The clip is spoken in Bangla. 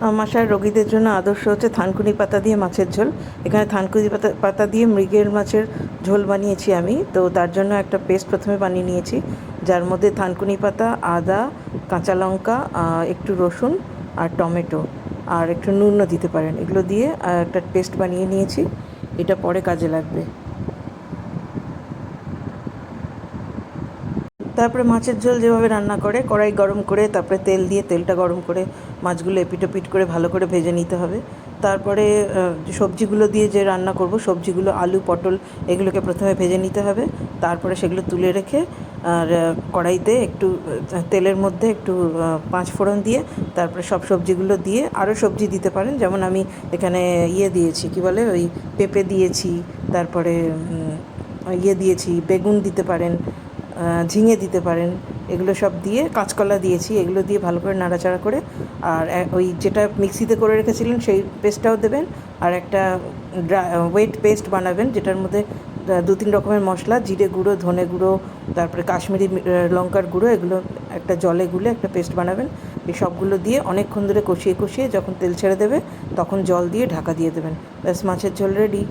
আমাশার রোগীদের জন্য আদর্শ হচ্ছে থানকুনি পাতা দিয়ে মাছের ঝোল। এখানে থানকুনি পাতা পাতা দিয়ে মৃগেল মাছের ঝোল বানিয়েছি আমি। তো তার জন্য একটা পেস্ট প্রথমে বানিয়ে নিয়েছি, যার মধ্যে থানকুনি পাতা, আদা, কাঁচা লঙ্কা, একটু রসুন আর টমেটো আর একটু নুনও দিতে পারেন। এগুলো দিয়ে একটা পেস্ট বানিয়ে নিয়েছি। এটা পরে কাজে লাগবে। তারপরে মাছের ঝোল যেভাবে রান্না করে, কড়াই গরম করে তারপরে তেল দিয়ে তেলটা গরম করে মাছগুলো এপিট ওপিট করে ভালো করে ভেজে নিতে হবে। তারপরে সবজিগুলো দিয়ে যে রান্না করব, সবজিগুলো আলু পটল এগুলোকে প্রথমে ভেজে নিতে হবে। তারপরে সেগুলো তুলে রেখে আর কড়াইতে একটু তেলের মধ্যে একটু পাঁচ ফোড়ন দিয়ে তারপরে সব সবজিগুলো দিয়ে আরও সবজি দিতে পারেন। যেমন আমি এখানে দিয়েছি, কী বলে, ওই পেঁপে দিয়েছি, তারপরে দিয়েছি, বেগুন দিতে পারেন, ঝিঙে দিতে পারেন। এগুলো সব দিয়ে কাঁচকলা দিয়েছি। এগুলো দিয়ে ভালো করে নাড়াচাড়া করে আর ওই যেটা মিক্সিতে করে রেখেছিলেন সেই পেস্টটাও দেবেন। আর একটা ওয়েট পেস্ট বানাবেন, যেটার মধ্যে 2-3 রকমের মশলা, জিরে গুঁড়ো, ধনে গুঁড়ো, তারপরে কাশ্মীরি লঙ্কার গুঁড়ো, এগুলো একটা জলে গুলে একটা পেস্ট বানাবেন। এই সবগুলো দিয়ে অনেকক্ষণ ধরে কষিয়ে কষিয়ে যখন তেল ছেড়ে দেবে তখন জল দিয়ে ঢাকা দিয়ে দেবেন। ব্যাস, মাছের ঝোল রেডি।